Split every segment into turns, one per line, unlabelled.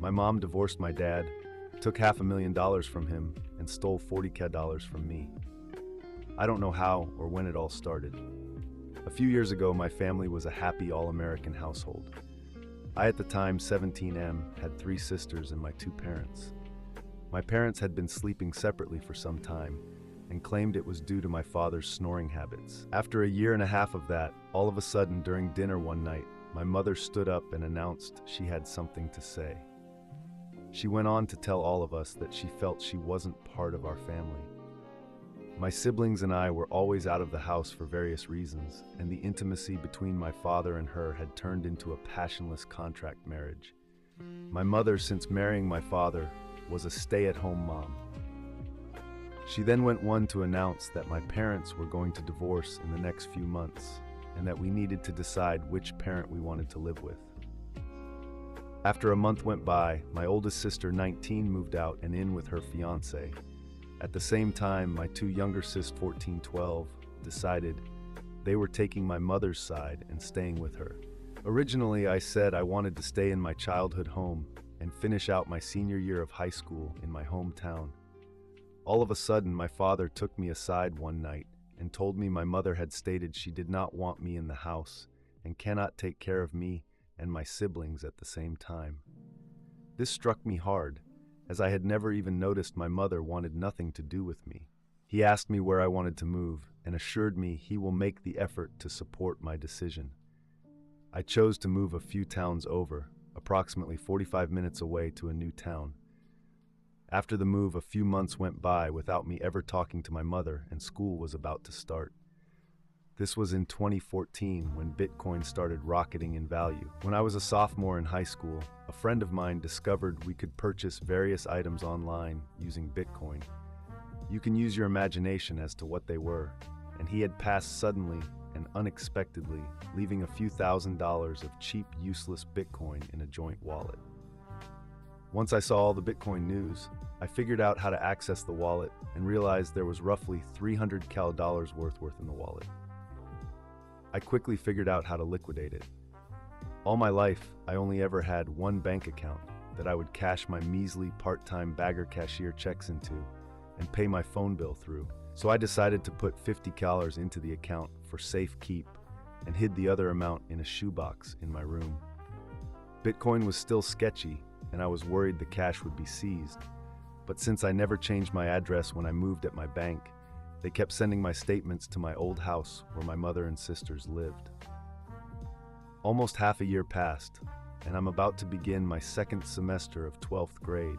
My mom divorced my dad, took $500,000 from him, and stole $40,000 from me. I don't know how or when it all started. A few years ago, my family was a happy all-American household. I, at the time 17M, had 3 sisters and my 2 parents. My parents had been sleeping separately for some time and claimed it was due to my father's snoring habits. After a year and a half of that, all of a sudden during dinner one night, my mother stood up and announced she had something to say. She went on to tell all of us that she felt she wasn't part of our family. My siblings and I were always out of the house for various reasons, and the intimacy between my father and her had turned into a passionless contract marriage. My mother, since marrying my father, was a stay-at-home mom. She then went on to announce that my parents were going to divorce in the next few months, and that we needed to decide which parent we wanted to live with. After a month went by, my oldest sister, 19, moved out and in with her fiancé. At the same time, my 2 younger sisters, 14, 12, decided they were taking my mother's side and staying with her. Originally, I said I wanted to stay in my childhood home and finish out my senior year of high school in my hometown. All of a sudden, my father took me aside one night and told me my mother had stated she did not want me in the house and cannot take care of me and my siblings at the same time. This struck me hard, as I had never even noticed my mother wanted nothing to do with me. He asked me where I wanted to move and assured me he will make the effort to support my decision. I chose to move a few towns over, approximately 45 minutes away, to a new town. After the move, a few months went by without me ever talking to my mother, and school was about to start. This was in 2014 when Bitcoin started rocketing in value. When I was a sophomore in high school, a friend of mine discovered we could purchase various items online using Bitcoin. You can use your imagination as to what they were, and he had passed suddenly and unexpectedly, leaving a few $1,000s of cheap, useless Bitcoin in a joint wallet. Once I saw all the Bitcoin news, I figured out how to access the wallet and realized there was roughly $300 worth in the wallet. I quickly figured out how to liquidate it. All my life, I only ever had one bank account that I would cash my measly part-time bagger cashier checks into and pay my phone bill through. So I decided to put $50 into the account for safekeep and hid the other amount in a shoebox in my room. Bitcoin was still sketchy, and I was worried the cash would be seized. But since I never changed my address when I moved at my bank, they kept sending my statements to my old house where my mother and sisters lived. Almost half a year passed, and I'm about to begin my 2nd semester of 12th grade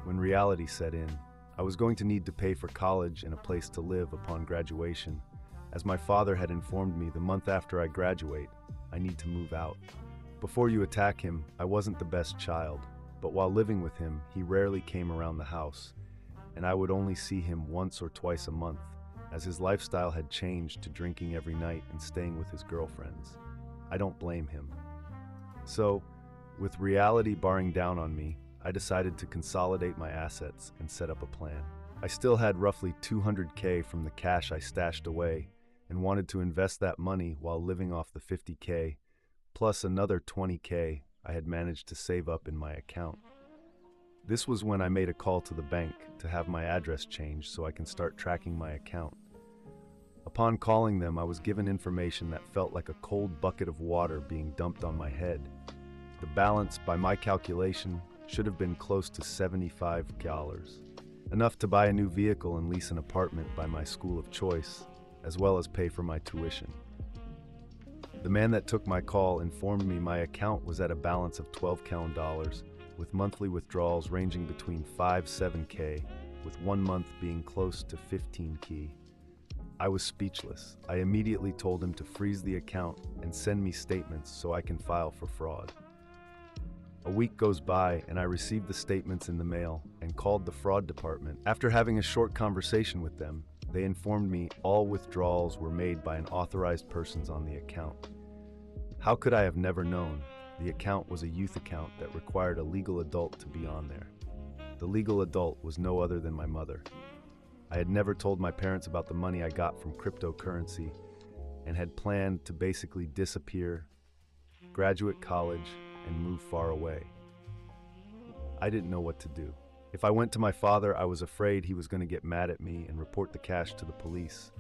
when reality set in. I was going to need to pay for college and a place to live upon graduation, as my father had informed me the month after I graduate, I need to move out. Before you attack him, I wasn't the best child, but while living with him, he rarely came around the house, and I would only see him once or twice a month, as his lifestyle had changed to drinking every night and staying with his girlfriends. I don't blame him. So, with reality bearing down on me, I decided to consolidate my assets and set up a plan. I still had roughly $200K from the cash I stashed away and wanted to invest that money while living off the $50K, plus another $20K I had managed to save up in my account. This was when I made a call to the bank to have my address changed so I can start tracking my account. Upon calling them, I was given information that felt like a cold bucket of water being dumped on my head. The balance, by my calculation, should have been close to $75, enough to buy a new vehicle and lease an apartment by my school of choice, as well as pay for my tuition. The man that took my call informed me my account was at a balance of $12K, with monthly withdrawals ranging between 7K, with 1 month being close to 15K. I was speechless. I immediately told him to freeze the account and send me statements so I can file for fraud. A week goes by and I receive the statements in the mail and called the fraud department. After having a short conversation with them, they informed me all withdrawals were made by unauthorized persons on the account. How could I have never known? The account was a youth account that required a legal adult to be on there. The legal adult was no other than my mother. I had never told my parents about the money I got from cryptocurrency and had planned to basically disappear, graduate college, and move far away. I didn't know what to do. If I went to my father, I was afraid he was going to get mad at me and report the cash to the police.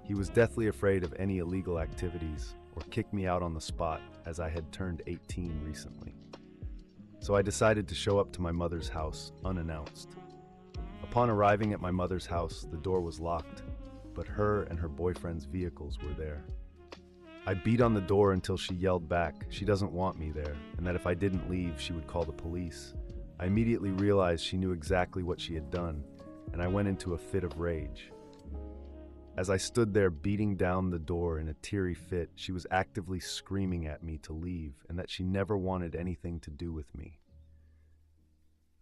He was deathly afraid of any illegal activities or kick me out on the spot, as I had turned 18 recently. So I decided to show up to my mother's house unannounced. Upon arriving at my mother's house, the door was locked, but her and her boyfriend's vehicles were there. I beat on the door until she yelled back she doesn't want me there, and that if I didn't leave, she would call the police. I immediately realized she knew exactly what she had done, and I went into a fit of rage. As I stood there beating down the door in a teary fit, she was actively screaming at me to leave and that she never wanted anything to do with me.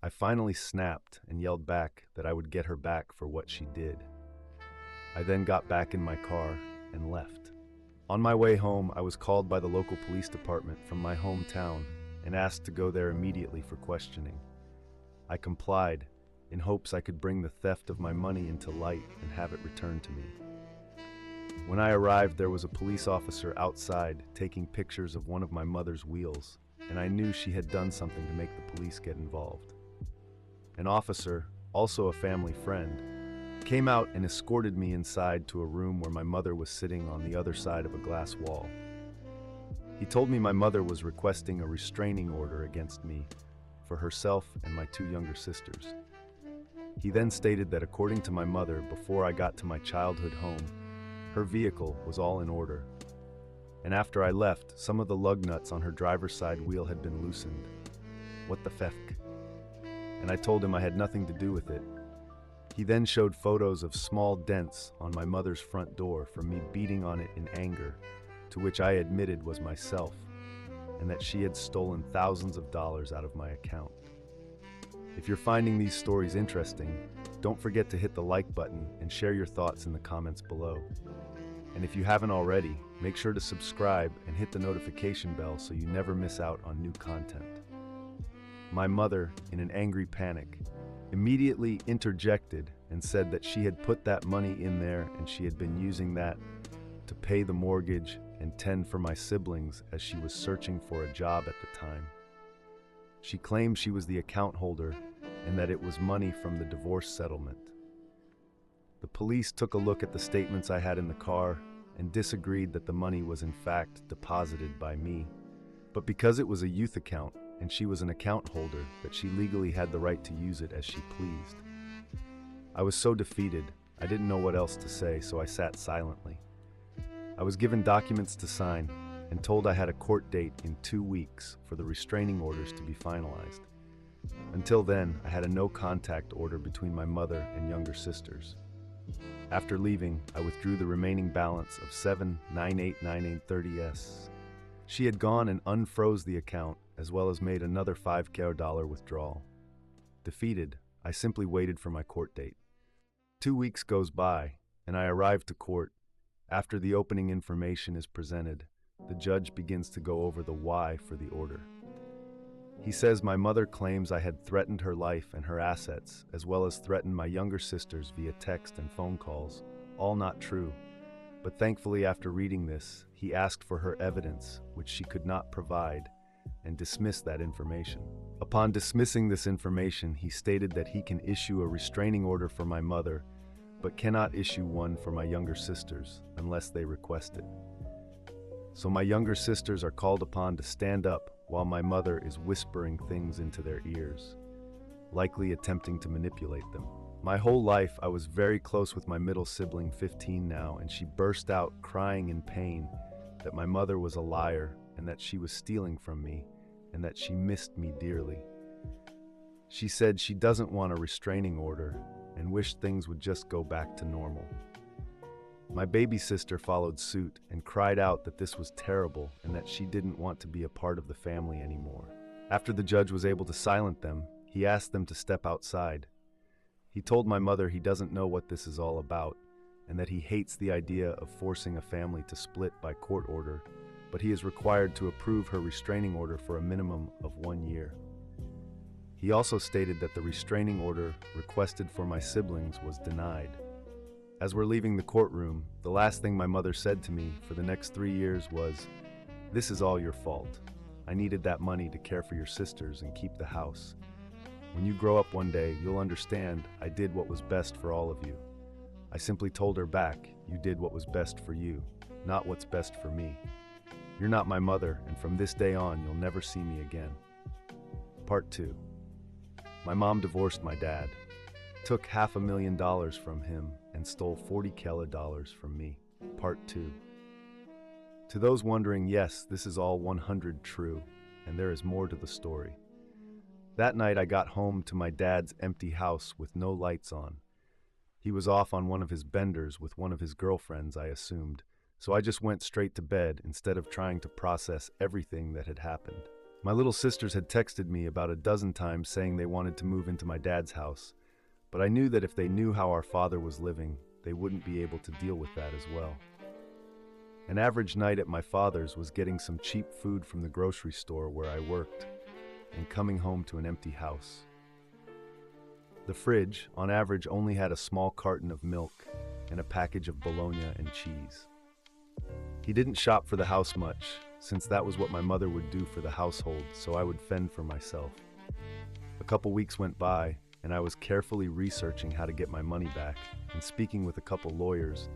I finally snapped and yelled back that I would get her back for what she did. I then got back in my car and left. On my way home, I was called by the local police department from my hometown and asked to go there immediately for questioning. I complied in hopes I could bring the theft of my money into light and have it returned to me. When I arrived, there was a police officer outside taking pictures of one of my mother's wheels, and I knew she had done something to make the police get involved. An officer, also a family friend, came out and escorted me inside to a room where my mother was sitting on the other side of a glass wall. He told me my mother was requesting a restraining order against me for herself and my two younger sisters. He then stated that according to my mother, before I got to my childhood home, her vehicle was all in order. And after I left, some of the lug nuts on her driver's side wheel had been loosened. What the feck? And I told him I had nothing to do with it. He then showed photos of small dents on my mother's front door from me beating on it in anger, to which I admitted was myself, and that she had stolen thousands of dollars out of my account. If you're finding these stories interesting, don't forget to hit the like button and share your thoughts in the comments below. And if you haven't already, make sure to subscribe and hit the notification bell so you never miss out on new content. My mother, in an angry panic, immediately interjected and said that she had put that money in there and she had been using that to pay the mortgage and tend for my siblings as she was searching for a job at the time. She claimed she was the account holder and that it was money from the divorce settlement. The police took a look at the statements I had in the car and disagreed that the money was in fact deposited by me, but because it was a youth account and she was an account holder, that she legally had the right to use it as she pleased. I was so defeated, I didn't know what else to say, so I sat silently. I was given documents to sign and told I had a court date in 2 weeks for the restraining orders to be finalized. Until then, I had a no-contact order between my mother and younger sisters. After leaving, I withdrew the remaining balance of $7,989,830. She had gone and unfroze the account, as well as made another $5,000 withdrawal. Defeated, I simply waited for my court date. 2 weeks goes by, and I arrive to court. After the opening information is presented, the judge begins to go over the why for the order. He says my mother claims I had threatened her life and her assets, as well as threatened my younger sisters via text and phone calls, all not true. But thankfully, after reading this, he asked for her evidence, which she could not provide, and dismissed that information. Upon dismissing this information, he stated that he can issue a restraining order for my mother, but cannot issue one for my younger sisters unless they request it. So my younger sisters are called upon to stand up while my mother is whispering things into their ears, likely attempting to manipulate them. My whole life, I was very close with my middle sibling, 15 now, and she burst out crying in pain that my mother was a liar and that she was stealing from me and that she missed me dearly. She said she doesn't want a restraining order and wished things would just go back to normal. My baby sister followed suit and cried out that this was terrible and that she didn't want to be a part of the family anymore. After the judge was able to silence them, he asked them to step outside. He told my mother he doesn't know what this is all about and that he hates the idea of forcing a family to split by court order, but he is required to approve her restraining order for a minimum of 1 year. He also stated that the restraining order requested for my siblings was denied. As we're leaving the courtroom, the last thing my mother said to me for the next 3 years was, "This is all your fault. I needed that money to care for your sisters and keep the house. When you grow up one day, you'll understand I did what was best for all of you. I simply told her back, you did what was best for you, not what's best for me. You're not my mother, and from this day on, you'll never see me again. Part 2. My mom divorced my dad, took $500,000 from him, and stole $40K from me. Part 2. To those wondering, yes, this is all 100 true, and there is more to the story. That night I got home to my dad's empty house with no lights on. He was off on one of his benders with one of his girlfriends, I assumed, so I just went straight to bed instead of trying to process everything that had happened. My little sisters had texted me about a dozen times saying they wanted to move into my dad's house, but I knew that if they knew how our father was living, they wouldn't be able to deal with that as well. An average night at my father's was getting some cheap food from the grocery store where I worked and coming home to an empty house. The fridge, on average, only had a small carton of milk and a package of bologna and cheese. He didn't shop for the house much, since that was what my mother would do for the household, so I would fend for myself. A couple weeks went by, and I was carefully researching how to get my money back and speaking with a couple lawyers,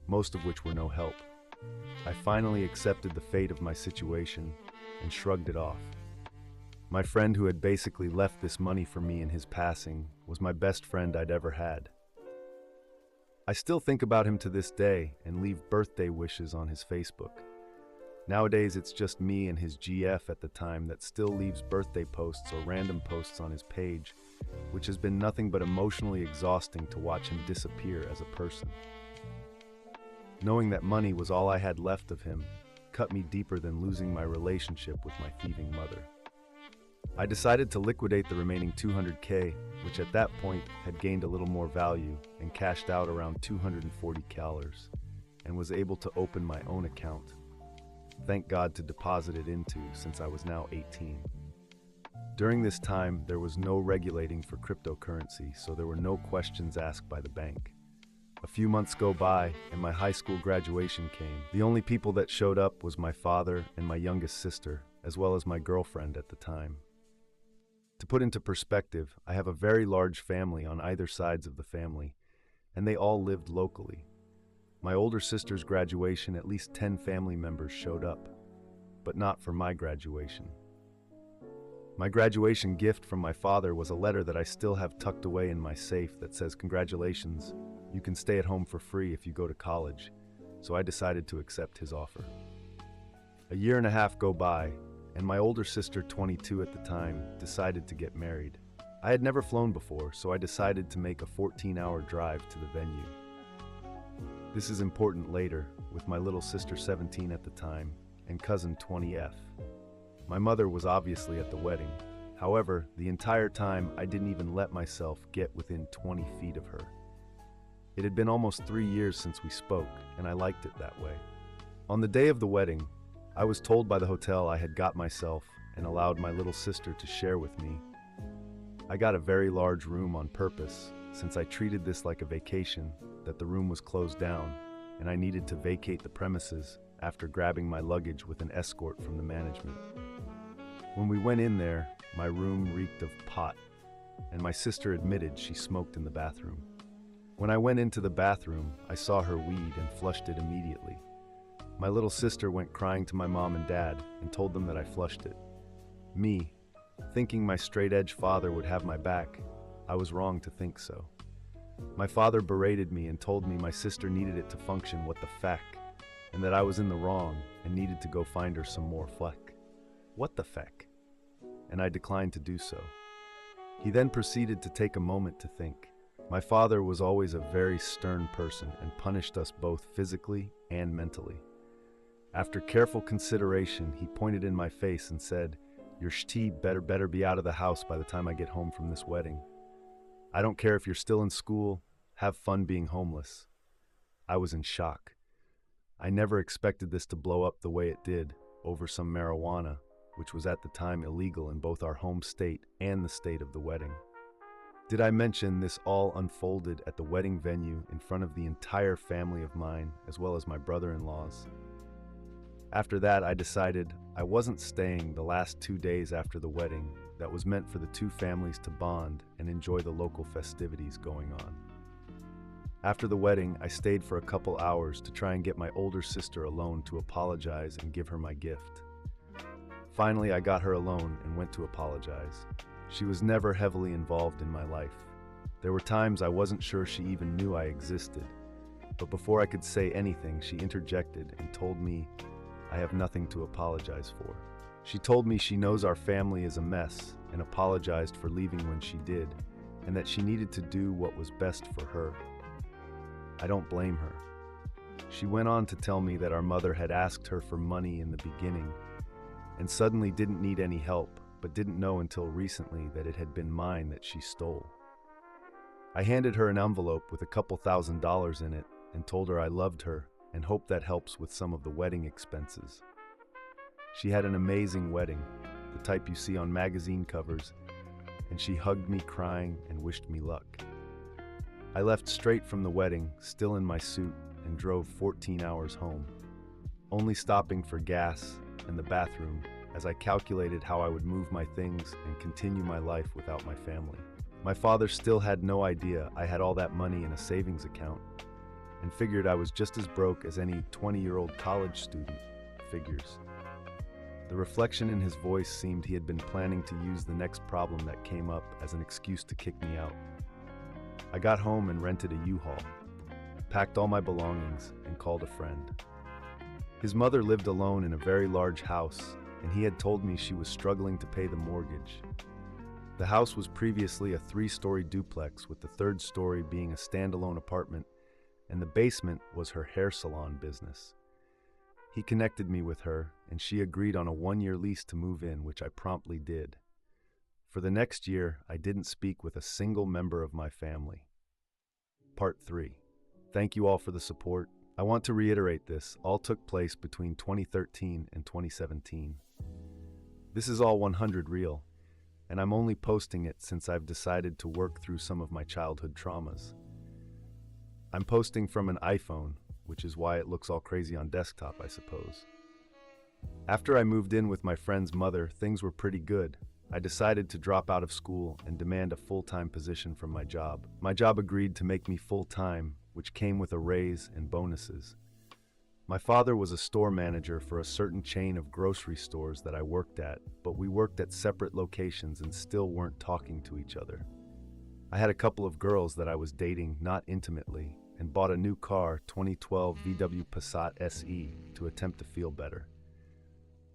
most of which were no help. I finally accepted the fate of my situation and shrugged it off. My friend who had basically left this money for me in his passing was my best friend I'd ever had. I still think about him to this day and leave birthday wishes on his Facebook. Nowadays it's just me and his GF at the time that still leaves birthday posts or random posts on his page, which has been nothing but emotionally exhausting to watch him disappear as a person. Knowing that money was all I had left of him cut me deeper than losing my relationship with my thieving mother. I decided to liquidate the remaining $200K, which at that point had gained a little more value, and cashed out around $240, and was able to open my own account. Thank God to deposit it into, since I was now 18. During this time, there was no regulating for cryptocurrency, so there were no questions asked by the bank. A few months go by, and my high school graduation came. The only people that showed up was my father and my youngest sister, as well as my girlfriend at the time. To put into perspective, I have a very large family on either sides of the family, and they all lived locally. My older sister's graduation, at least 10 family members showed up, but not for my graduation. My graduation gift from my father was a letter that I still have tucked away in my safe that says, "Congratulations, you can stay at home for free if you go to college," so I decided to accept his offer. A year and a half go by, and my older sister, 22 at the time, decided to get married. I had never flown before, so I decided to make a 14-hour drive to the venue. This is important later, with my little sister 17 at the time, and cousin 20F. My mother was obviously at the wedding. However, the entire time I didn't even let myself get within 20 feet of her. It had been almost 3 years since we spoke, and I liked it that way. On the day of the wedding, I was told by the hotel I had got myself and allowed my little sister to share with me. I got a very large room on purpose, since I treated this like a vacation, that the room was closed down, and I needed to vacate the premises after grabbing my luggage with an escort from the management. When we went in there, my room reeked of pot, and my sister admitted she smoked in the bathroom. When I went into the bathroom, I saw her weed and flushed it immediately. My little sister went crying to my mom and dad and told them that I flushed it. Me, thinking my straight-edge father would have my back, I was wrong to think so. My father berated me and told me my sister needed it to function, what the feck, and that I was in the wrong and needed to go find her some more fleck. What the feck? And I declined to do so. He then proceeded to take a moment to think. My father was always a very stern person and punished us both physically and mentally. After careful consideration, he pointed in my face and said, "Your shti better be out of the house by the time I get home from this wedding. I don't care if you're still in school, have fun being homeless." I was in shock. I never expected this to blow up the way it did over some marijuana, which was at the time illegal in both our home state and the state of the wedding. Did I mention this all unfolded at the wedding venue in front of the entire family of mine, as well as my brother-in-laws? After that, I decided I wasn't staying the last 2 days after the wedding that was meant for the two families to bond and enjoy the local festivities going on. After the wedding, I stayed for a couple hours to try and get my older sister alone to apologize and give her my gift. Finally, I got her alone and went to apologize. She was never heavily involved in my life. There were times I wasn't sure she even knew I existed. But before I could say anything, she interjected and told me I have nothing to apologize for. She told me she knows our family is a mess and apologized for leaving when she did, and that she needed to do what was best for her. I don't blame her. She went on to tell me that our mother had asked her for money in the beginning and suddenly didn't need any help, but didn't know until recently that it had been mine that she stole. I handed her an envelope with a couple $1,000s in it and told her I loved her and hoped that helps with some of the wedding expenses. She had an amazing wedding, the type you see on magazine covers, and she hugged me crying and wished me luck. I left straight from the wedding, still in my suit, and drove 14 hours home, only stopping for gas and the bathroom as I calculated how I would move my things and continue my life without my family. My father still had no idea I had all that money in a savings account and figured I was just as broke as any 20-year-old college student figures. The reflection in his voice seemed he had been planning to use the next problem that came up as an excuse to kick me out. I got home and rented a U-Haul, packed all my belongings, and called a friend. His mother lived alone in a very large house, and he had told me she was struggling to pay the mortgage. The house was previously a 3-story duplex, with the 3rd story being a standalone apartment, and the basement was her hair salon business. He connected me with her, and she agreed on a 1-year lease to move in, which I promptly did. For the next year, I didn't speak with a single member of my family. Part 3. Thank you all for the support. I want to reiterate this all took place between 2013 and 2017. This is all 100 real, and I'm only posting it since I've decided to work through some of my childhood traumas. I'm posting from an iPhone, which is why it looks all crazy on desktop, I suppose. After I moved in with my friend's mother, things were pretty good. I decided to drop out of school and demand a full-time position from my job. My job agreed to make me full-time, which came with a raise and bonuses. My father was a store manager for a certain chain of grocery stores that I worked at, but we worked at separate locations and still weren't talking to each other. I had a couple of girls that I was dating, not intimately, and bought a new car, 2012 VW Passat SE, to attempt to feel better.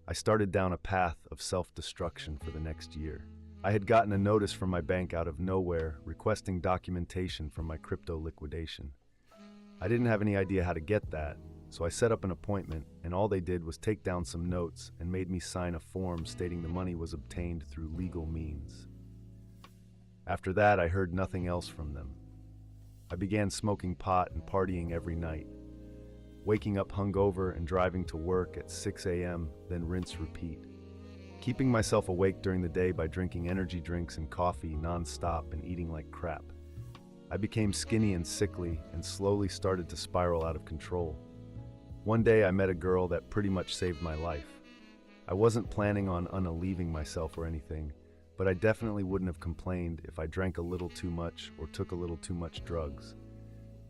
I started down a path of self-destruction for the next year. I had gotten a notice from my bank out of nowhere requesting documentation from my crypto liquidation. I didn't have any idea how to get that, so I set up an appointment, and all they did was take down some notes and made me sign a form stating the money was obtained through legal means. After that, I heard nothing else from them. I began smoking pot and partying every night, waking up hungover and driving to work at 6 a.m., then rinse repeat. Keeping myself awake during the day by drinking energy drinks and coffee non-stop and eating like crap. I became skinny and sickly and slowly started to spiral out of control. One day I met a girl that pretty much saved my life. I wasn't planning on unaliving myself or anything, but I definitely wouldn't have complained if I drank a little too much or took a little too much drugs.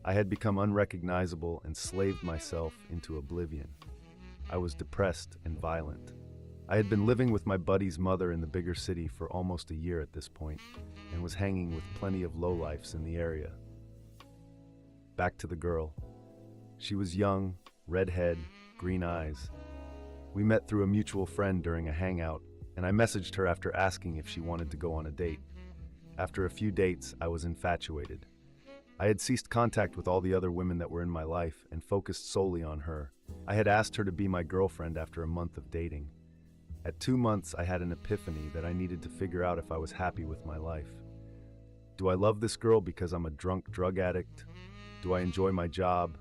I had become unrecognizable and slaved myself into oblivion. I was depressed and violent. I had been living with my buddy's mother in the bigger city for almost a year at this point, and was hanging with plenty of lowlifes in the area. Back to the girl. She was young, redhead, green eyes. We met through a mutual friend during a hangout, and I messaged her after asking if she wanted to go on a date. After a few dates, I was infatuated. I had ceased contact with all the other women that were in my life and focused solely on her. I had asked her to be my girlfriend after a month of dating. At 2 months, I had an epiphany that I needed to figure out if I was happy with my life. Do I love this girl because I'm a drunk drug addict? Do I enjoy my job?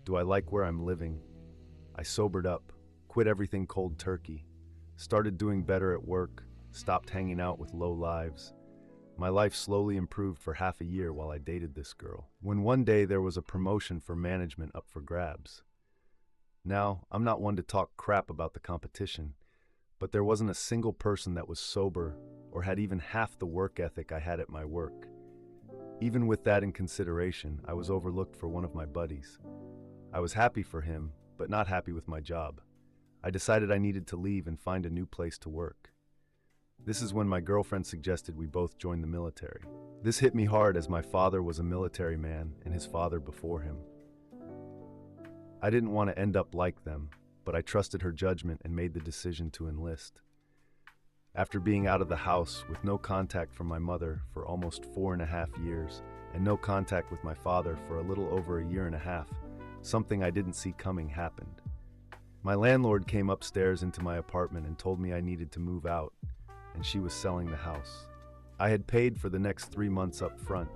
Do I like where I'm living? I sobered up, quit everything cold turkey, started doing better at work, stopped hanging out with low lives. My life slowly improved for half a year while I dated this girl, when one day there was a promotion for management up for grabs. Now, I'm not one to talk crap about the competition, but there wasn't a single person that was sober or had even half the work ethic I had at my work. Even with that in consideration, I was overlooked for one of my buddies. I was happy for him, but not happy with my job. I decided I needed to leave and find a new place to work. This is when my girlfriend suggested we both join the military. This hit me hard as my father was a military man and his father before him. I didn't want to end up like them, but I trusted her judgment and made the decision to enlist. After being out of the house with no contact from my mother for almost 4.5 years and no contact with my father for a little over a year and a half, something I didn't see coming happened. My landlord came upstairs into my apartment and told me I needed to move out, and she was selling the house. I had paid for the next 3 months up front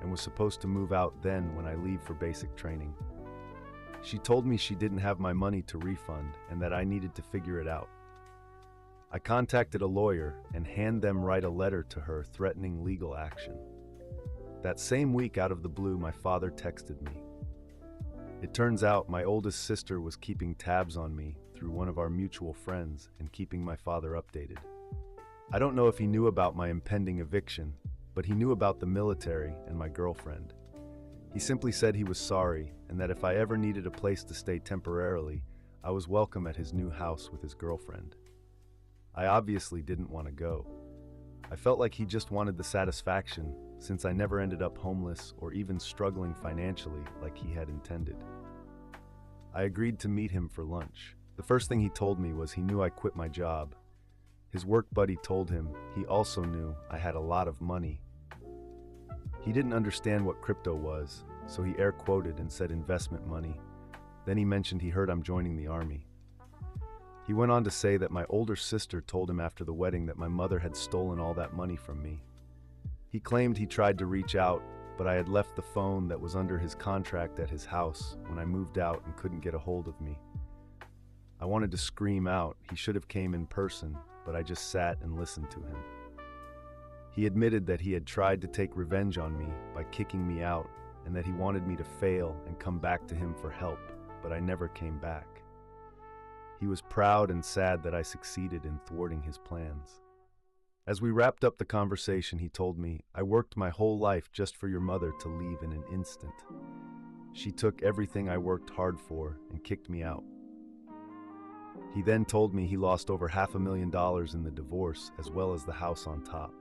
and was supposed to move out then when I leave for basic training. She told me she didn't have my money to refund and that I needed to figure it out. I contacted a lawyer and had them write a letter to her threatening legal action. That same week, out of the blue, my father texted me. It turns out my oldest sister was keeping tabs on me through one of our mutual friends and keeping my father updated. I don't know if he knew about my impending eviction, but he knew about the military and my girlfriend. He simply said he was sorry and that if I ever needed a place to stay temporarily, I was welcome at his new house with his girlfriend. I obviously didn't want to go. I felt like he just wanted the satisfaction, since I never ended up homeless or even struggling financially like he had intended. I agreed to meet him for lunch. The first thing he told me was he knew I quit my job. His work buddy told him he also knew I had a lot of money. He didn't understand what crypto was, so he air quoted and said investment money. Then he mentioned he heard I'm joining the army. He went on to say that my older sister told him after the wedding that my mother had stolen all that money from me. He claimed he tried to reach out, but I had left the phone that was under his contract at his house when I moved out and couldn't get a hold of me. I wanted to scream out. He should have came in person, but I just sat and listened to him. He admitted that he had tried to take revenge on me by kicking me out and that he wanted me to fail and come back to him for help, but I never came back. He was proud and sad that I succeeded in thwarting his plans. As we wrapped up the conversation, he told me, "I worked my whole life just for your mother to leave in an instant. She took everything I worked hard for and kicked me out." He then told me he lost over $500,000 in the divorce as well as the house on top.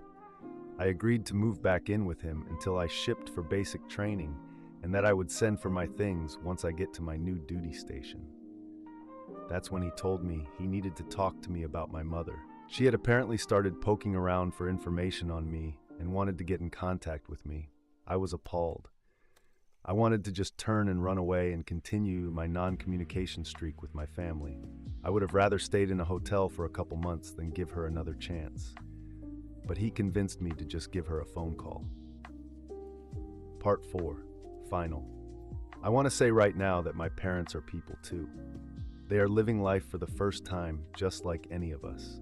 I agreed to move back in with him until I shipped for basic training and that I would send for my things once I get to my new duty station. That's when he told me he needed to talk to me about my mother. She had apparently started poking around for information on me and wanted to get in contact with me. I was appalled. I wanted to just turn and run away and continue my non-communication streak with my family. I would have rather stayed in a hotel for a couple months than give her another chance. But he convinced me to just give her a phone call. Part 4. Final. I want to say right now that my parents are people too. They are living life for the first time, just like any of us.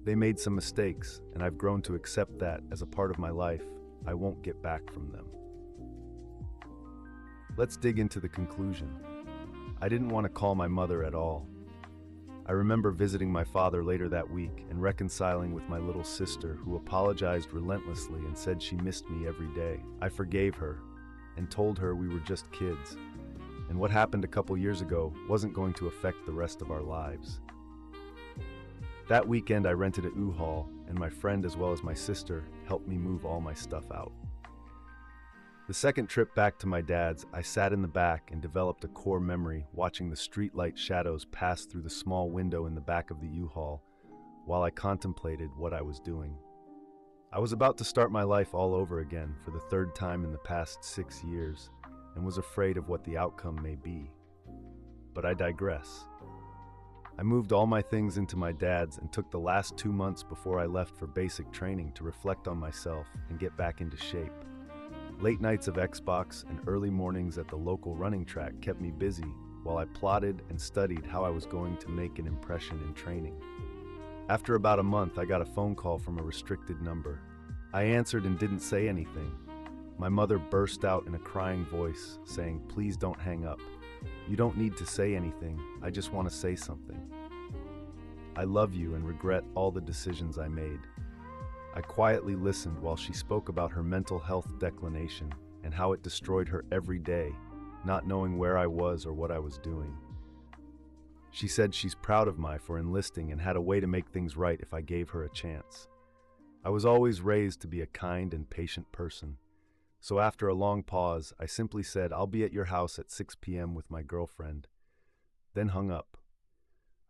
They made some mistakes, and I've grown to accept that as a part of my life I won't get back from them. Let's dig into the conclusion. I didn't want to call my mother at all. I remember visiting my father later that week and reconciling with my little sister, who apologized relentlessly and said she missed me every day. I forgave her and told her we were just kids, and what happened a couple years ago wasn't going to affect the rest of our lives. That weekend I rented a U-Haul, and my friend as well as my sister helped me move all my stuff out. The second trip back to my dad's, I sat in the back and developed a core memory watching the streetlight shadows pass through the small window in the back of the U-Haul while I contemplated what I was doing. I was about to start my life all over again for the third time in the past 6 years and was afraid of what the outcome may be. But I digress. I moved all my things into my dad's and took the last 2 months before I left for basic training to reflect on myself and get back into shape. Late nights of Xbox and early mornings at the local running track kept me busy while I plotted and studied how I was going to make an impression in training. After about a month, I got a phone call from a restricted number. I answered and didn't say anything. My mother burst out in a crying voice, saying, "Please don't hang up. You don't need to say anything. I just want to say something. I love you and regret all the decisions I made. I quietly listened while she spoke about her mental health declination and how it destroyed her every day, not knowing where I was or what I was doing. She said she's proud of me for enlisting and had a way to make things right if I gave her a chance. I was always raised to be a kind and patient person. So after a long pause, I simply said, "I'll be at your house at 6 p.m. with my girlfriend," then hung up.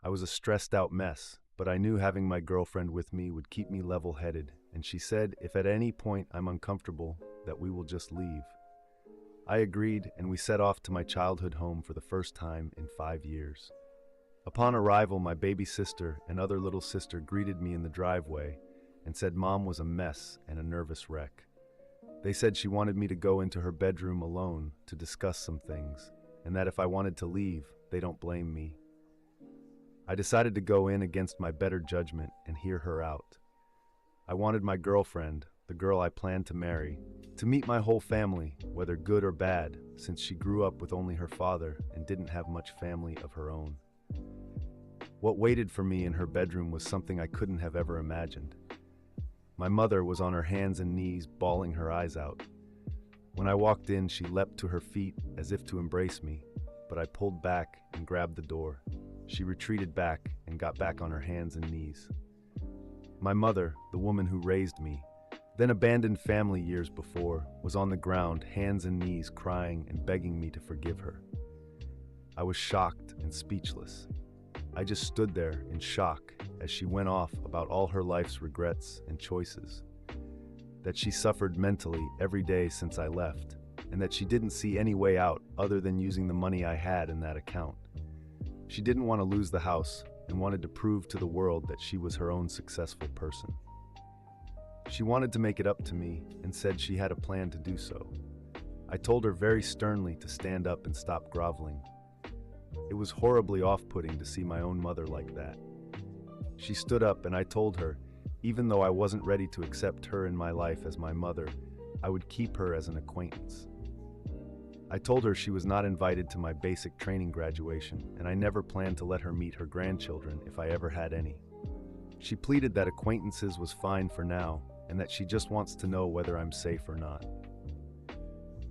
I was a stressed out mess, but I knew having my girlfriend with me would keep me level-headed, and she said if at any point I'm uncomfortable, that we will just leave. I agreed, and we set off to my childhood home for the first time in 5 years. Upon arrival, my baby sister and other little sister greeted me in the driveway and said Mom was a mess and a nervous wreck. They said she wanted me to go into her bedroom alone to discuss some things, and that if I wanted to leave, they don't blame me. I decided to go in against my better judgment and hear her out. I wanted my girlfriend, the girl I planned to marry, to meet my whole family, whether good or bad, since she grew up with only her father and didn't have much family of her own. What waited for me in her bedroom was something I couldn't have ever imagined. My mother was on her hands and knees, bawling her eyes out. When I walked in, she leapt to her feet as if to embrace me, but I pulled back and grabbed the door. She retreated back and got back on her hands and knees. My mother, the woman who raised me, then abandoned family years before, was on the ground, hands and knees, crying and begging me to forgive her. I was shocked and speechless. I just stood there in shock as she went off about all her life's regrets and choices, that she suffered mentally every day since I left, and that she didn't see any way out other than using the money I had in that account. She didn't want to lose the house and wanted to prove to the world that she was her own successful person. She wanted to make it up to me and said she had a plan to do so. I told her very sternly to stand up and stop groveling. It was horribly off-putting to see my own mother like that. She stood up and I told her, even though I wasn't ready to accept her in my life as my mother, I would keep her as an acquaintance. I told her she was not invited to my basic training graduation, and I never planned to let her meet her grandchildren if I ever had any. She pleaded that acquaintances was fine for now, and that she just wants to know whether I'm safe or not.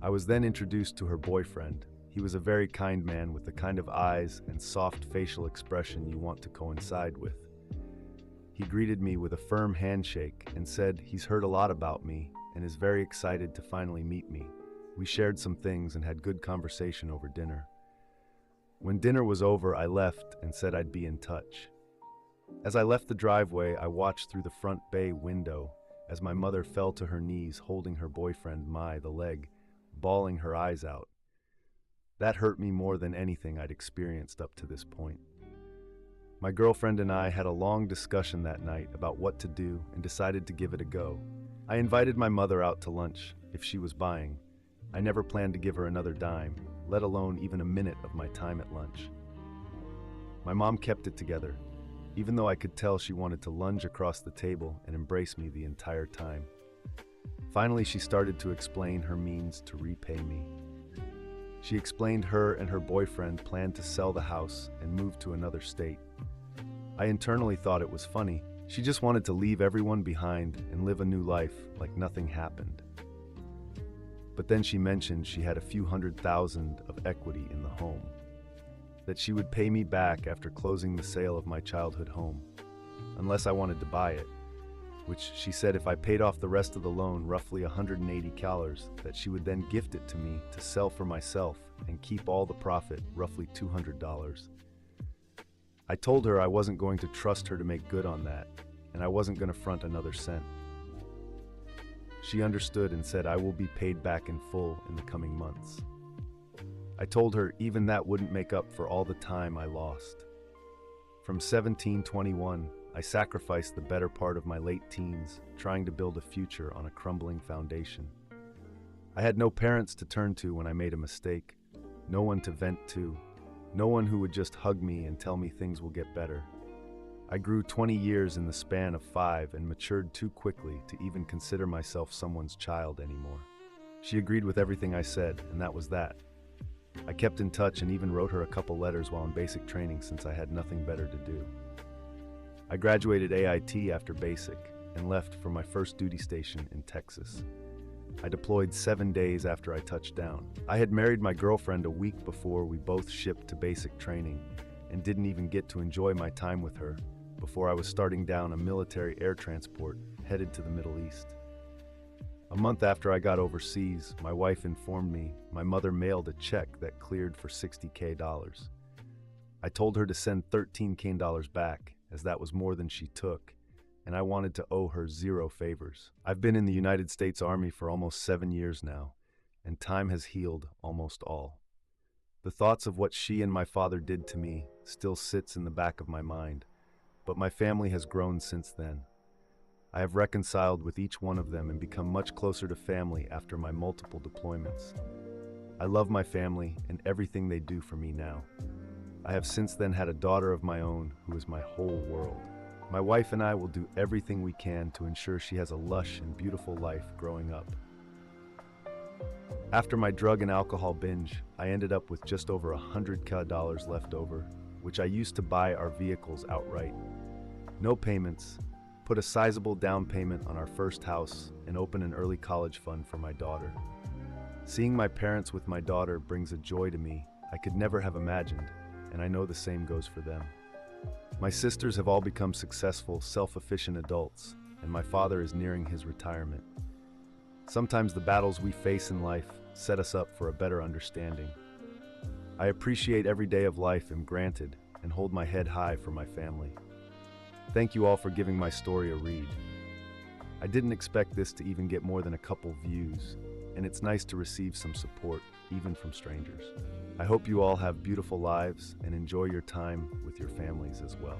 I was then introduced to her boyfriend. He was a very kind man with the kind of eyes and soft facial expression you want to coincide with. He greeted me with a firm handshake and said he's heard a lot about me and is very excited to finally meet me. We shared some things and had good conversation over dinner. When dinner was over, I left and said I'd be in touch. As I left the driveway, I watched through the front bay window as my mother fell to her knees holding her boyfriend, the leg, bawling her eyes out. That hurt me more than anything I'd experienced up to this point. My girlfriend and I had a long discussion that night about what to do and decided to give it a go. I invited my mother out to lunch if she was buying. I never planned to give her another dime, let alone even a minute of my time at lunch. My mom kept it together, even though I could tell she wanted to lunge across the table and embrace me the entire time. Finally, she started to explain her means to repay me. She explained her and her boyfriend planned to sell the house and move to another state. I internally thought it was funny. She just wanted to leave everyone behind and live a new life like nothing happened. But then she mentioned she had a few $100,000 of equity in the home, that she would pay me back after closing the sale of my childhood home, unless I wanted to buy it, which she said if I paid off the rest of the loan, roughly $180, that she would then gift it to me to sell for myself and keep all the profit, roughly $200. I told her I wasn't going to trust her to make good on that, and I wasn't going to front another cent. She understood and said I will be paid back in full in the coming months. I told her even that wouldn't make up for all the time I lost. From 17-21, I sacrificed the better part of my late teens trying to build a future on a crumbling foundation. I had no parents to turn to when I made a mistake, no one to vent to, no one who would just hug me and tell me things will get better. I grew 20 years in the span of 5 and matured too quickly to even consider myself someone's child anymore. She agreed with everything I said, and that was that. I kept in touch and even wrote her a couple letters while in basic training since I had nothing better to do. I graduated AIT after basic, and left for my first duty station in Texas. I deployed 7 days after I touched down. I had married my girlfriend a week before we both shipped to basic training and didn't even get to enjoy my time with her before I was starting down a military air transport headed to the Middle East. A month after I got overseas, my wife informed me my mother mailed a check that cleared for $60K. I told her to send $13K back, as that was more than she took, and I wanted to owe her zero favors. I've been in the United States Army for almost 7 years now, and time has healed almost all. The thoughts of what she and my father did to me still sits in the back of my mind, but my family has grown since then. I have reconciled with each one of them and become much closer to family after my multiple deployments. I love my family and everything they do for me now. I have since then had a daughter of my own who is my whole world. My wife and I will do everything we can to ensure she has a lush and beautiful life growing up. After my drug and alcohol binge, I ended up with just over $100K left over, which I used to buy our vehicles outright. No payments, put a sizable down payment on our first house, and open an early college fund for my daughter. Seeing my parents with my daughter brings a joy to me I could never have imagined, and I know the same goes for them. My sisters have all become successful, self-efficient adults, and my father is nearing his retirement. Sometimes the battles we face in life set us up for a better understanding. I appreciate every day of life I'm granted and hold my head high for my family. Thank you all for giving my story a read. I didn't expect this to even get more than a couple views, and it's nice to receive some support, even from strangers. I hope you all have beautiful lives and enjoy your time with your families as well.